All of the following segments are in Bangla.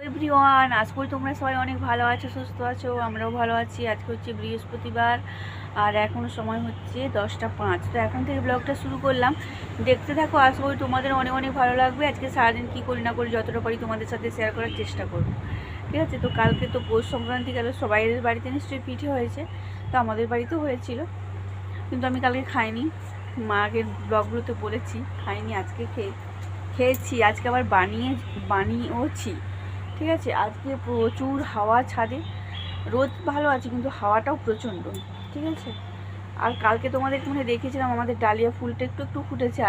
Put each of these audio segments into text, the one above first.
এভরিওয়ান, আজ করি তোমরা সবাই অনেক ভালো আছো, সুস্থ আছো। আমরাও ভালো আছি। আজকে হচ্ছে বৃহস্পতিবার আর এখনও সময় হচ্ছে 10টা 5। তো এখন থেকে ব্লগটা শুরু করলাম, দেখতে থাকো। আশা করি তোমাদের অনেক অনেক ভালো লাগবে। আজকে সারাদিন কী করি না করি যতটা পারি তোমাদের সাথে শেয়ার করার চেষ্টা করবো, ঠিক আছে। তো কালকে তো পৌষ সংক্রান্তি গেল, সবাইয়ের বাড়িতে নিশ্চয়ই পিঠে হয়েছে, তো আমাদের বাড়িতেও হয়েছিল, কিন্তু আমি কালকে খাইনি। মাকে ব্লগগুলোতে বলেছি খাইনি, আজকে খেয়েছি। আজকে আবার বানিয়েওছি, ঠিক আছে। আজকে প্রচুর হাওয়া ছাদে, রোদ ভালো আছে কিন্তু হাওয়াটাও প্রচণ্ড, ঠিক আছে। আর কালকে তোমাদের মনে দেখেছিলাম আমাদের ডালিয়া ফুলটা একটু একটু ফুটেছে,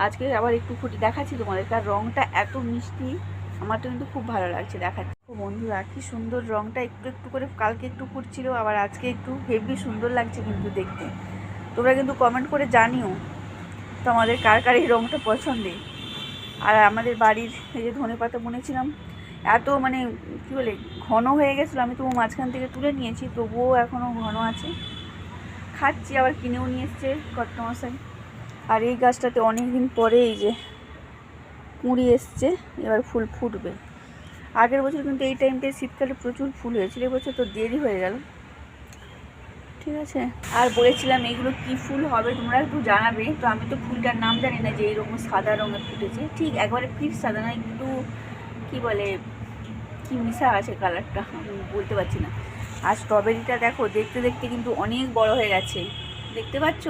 আজকে আবার একটু ফুটে দেখাচ্ছি তোমাদের। তার রঙটা এত মিষ্টি, আমার তো কিন্তু খুব ভালো লাগছে দেখাচ্ছি। বন্ধুরা কি সুন্দর রঙটা, একটু একটু করে কালকে একটু ফুটছিল, আবার আজকে একটু হেভি সুন্দর লাগছে কিন্তু দেখতে। তোমরা কিন্তু কমেন্ট করে জানিও তোমাদের কার কার এই রঙটা পছন্দের। আর আমাদের বাড়ির এই যে ধনেপাতা বুনেছিলাম, এত মানে কী বলে ঘন হয়ে গেছিলো, আমি তবু মাঝখান থেকে তুলে নিয়েছি, তবুও এখনও ঘন আছে। খাচ্ছি, আবার কিনেও নিয়ে এসছে কর্তামশাই। আর এই গাছটাতে অনেক দিন পরে এই যে কুঁড়ি এসছে, এবার ফুল ফুটবে। আগের বছর কিন্তু এই টাইমটায় শীতকালে প্রচুর ফুল হয়েছিল, এবছর তো দেরি হয়ে গেল, ঠিক আছে। আর বলেছিলাম এইগুলো কি ফুল হবে তোমরা একটু জানাবে। তো আমি তো ফুলটার নাম জানি না যে এইরকম সাদা রঙের ফুটেছে, ঠিক একবারে পিঠ সাদা না, একটু কি বলে কি মিশা আছে কালারটা, আমি বলতে পারছি না। আর স্ট্রবেরিটা দেখো দেখতে দেখতে কিন্তু অনেক বড় হয়ে গেছে, দেখতে পাচ্ছ,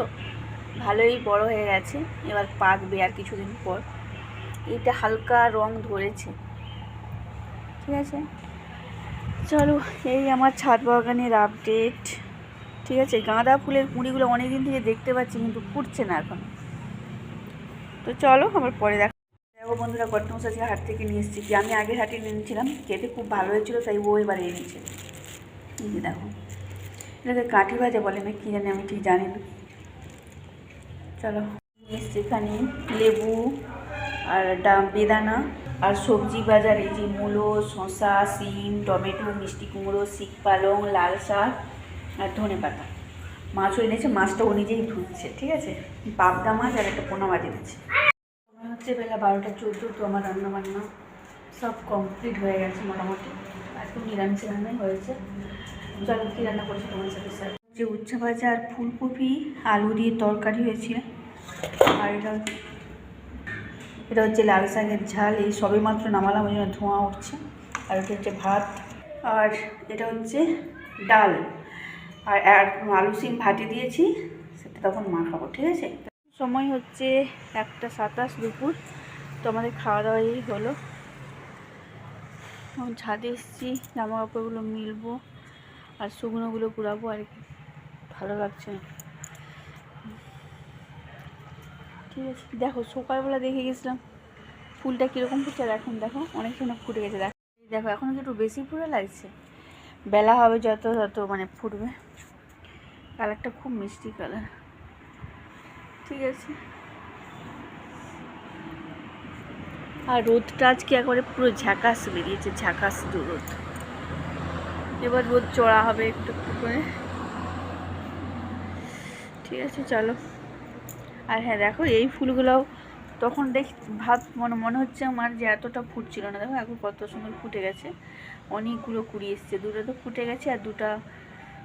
ভালোই বড় হয়ে গেছে। এবার পাকবে আর কিছুদিন পর। এটা হালকা রং ধরেছে, ঠিক আছে। চলো, এই আমার ছাদ বাগানের আপডেট, ঠিক আছে। গাঁদা ফুলের কুঁড়িগুলো অনেক দিন থেকে দেখতে পাচ্ছি কিন্তু ফুটছে না এখন। তো চলো আবার পরে দেখো বন্ধুরা, কটমস আজকে হাট থেকে নিয়ে এসেছি, কি আমি আগে হাটে নিয়েছিলাম, খেতে খুব ভালো হয়েছিল, তাই ও এবার এনেছে। এই যে দেখো, এটাকে কাঠি ভাজা বলে না কি জানি, আমি ঠিক জানি না। চলো, নিয়ে এসছি এখানে লেবু আর বেদানা আর সবজি বাজার, এই যে মূলো, শসা, শিম, টমেটো, মিষ্টি কুমড়ো, শিক পালং, লাল শাক আর ধনেপাতা। মাছও এনেছে, মাছটা ও নিজেই ধুচ্ছে, ঠিক আছে। পাবদা মাছ আর একটা পোনা মাছ এনেছে। সময় হচ্ছে বেলা 12টা 14। তো আমার রান্নাবান্না সব কমপ্লিট হয়ে গেছে মোটামুটি। আজকে নিরামিষ রান্নাই হয়েছে। চলো কী রান্না করেছি তোমার সাথে স্যার। যে উচ্ছা ভাজা আর ফুলকপি আলু দিয়ে তরকারি হয়েছিল। আর এটা হচ্ছে লাল শাকের ঝাল, এই সবে মাত্র নামালাম, ওই জন্য ধোঁয়া উঠছে। আর এটা হচ্ছে ভাত, আর এটা হচ্ছে ডাল, আর আলু সিম ভাতে দিয়েছি, সেটা তখন মাখাবো, ঠিক আছে। সময় হচ্ছে 1টা 27 দুপুর। তো আমাদের খাওয়া দাওয়াই হলো। এখন ছাদে এসেছি, জামা কাপড়গুলো মিলবো আর শুকনোগুলো কুড়াবো, আর কি ভালো লাগছে না, ঠিক আছে। দেখো সকালবেলা দেখে গেছিলাম ফুলটা কীরকম ফুটছে, আর এখন দেখো অনেক সময় ফুটে গেছে। দেখো এখন একটু বেশি ফুলে লাগছে, বেলা হবে যত তত মানে ফুটবে। কালারটা খুব মিষ্টি কালার, ঠিক আছে। আর রোদটা আজকে একবারে পুরো ঝাঁকাশ বেরিয়েছে, ঝাঁকাশ রোদ। এবার রোদ চড়া হবে একটু একটু করে, ঠিক আছে। চলো। আর হ্যাঁ দেখো, এই ফুলগুলোও তখন মনে হচ্ছে আমার যে এতটা ফুটছিল না, দেখো এখন কত সুন্দর ফুটে গেছে। অনেকগুলো কুড়ি এসছে, দুটো তো ফুটে গেছে আর দুটা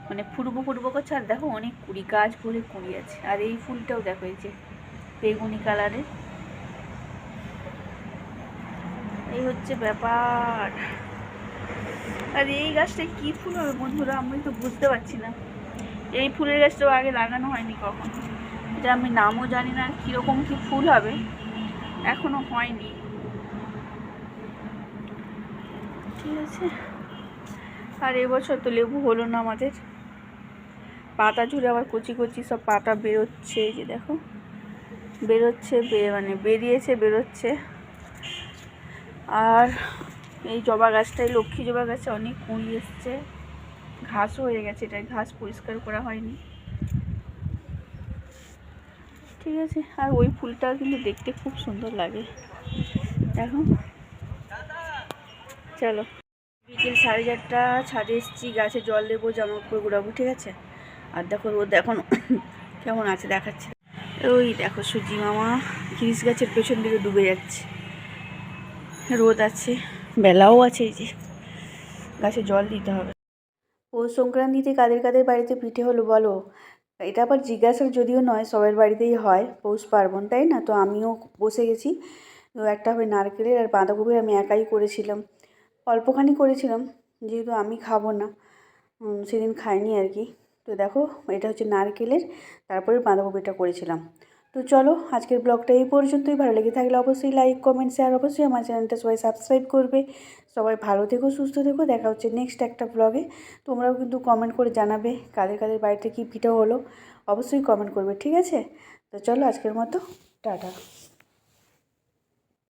মানে ফুটবো করছে। আর দেখো অনেক কুড়ি, গাছ ভরে কুড়ি আছে। আর এই ফুলটাও দেখো, এই যে বেগুনি কালারের, এই হচ্ছে ব্যাপার। আর এই গাছটায় কী ফুল হবে বন্ধুরা, আমি তো বুঝতে পারছি না। এই ফুলের গাছটাও আগে লাগানো হয়নি কখন, এটা আমি নামও জানি না কীরকম কী ফুল হবে, এখনও হয়নি, ঠিক আছে। আর এবছর তো লেবু হলো না আমাদের, পাতা ঝুলে আবার কচি কচি সব পাতা বেরোচ্ছে, এই যে দেখো বেরোচ্ছে, মানে বেরিয়েছে, বেরোচ্ছে। আর এই জবা গাছটাই, লক্ষ্মী জবা গাছে অনেক কুঁড়ি এসছে, ঘাসও হয়ে গেছে, এটা ঘাস পরিষ্কার করা হয়নি, ঠিক আছে। আর ওই ফুলটা কিন্তু দেখতে খুব সুন্দর লাগে, দেখো। চলো, বিকেল 4:30, ছাদে এসেছি, গাছে জল দেবো, জামা কাপড় গুড়াবো, ঠিক আছে। আর দেখো রোদ এখন কেমন আছে দেখাচ্ছে, ওই দেখো সুজি মামা খিরিস গাছের পেছন দিকে ডুবে যাচ্ছে, রোদ আছে। বেলাও আছে, এই যে গাছে জল দিতে হবে। পৌষ সংক্রান্তিতে কাদের কাদের বাড়িতে পিঠে হলো বলো? এটা আবার জিজ্ঞাসার যদিও নয়, সবার বাড়িতেই হয় পৌষ পার্বণ, তাই না? তো আমিও বসে গেছি। তো একটা হবে নারকেলের আর বাঁধাকপির, আমি একাই করেছিলাম, অল্পখানি করেছিলাম যেহেতু আমি খাবো না, সেদিন খাইনি আর কি। তো দেখো এটা হচ্ছে নারকেলের, তারপরে বাঁধাকপিটা করেছিলাম। তো চলো আজকের ব্লগটা এই পর্যন্তই। ভালো লেগে থাকলে অবশ্যই লাইক কমেন্ট শেয়ার, অবশ্যই আমার চ্যানেলটা সবাই সাবস্ক্রাইব করবে। সবাই ভালো থেকো, সুস্থ থেকো, দেখা হচ্ছে নেক্সট একটা ব্লগে। তোমরাও কিন্তু কমেন্ট করে জানাবে কাদের কাদের বাড়িতে কী পিঠা হলো, অবশ্যই কমেন্ট করবে, ঠিক আছে? তো চলো আজকের মতো টাটা।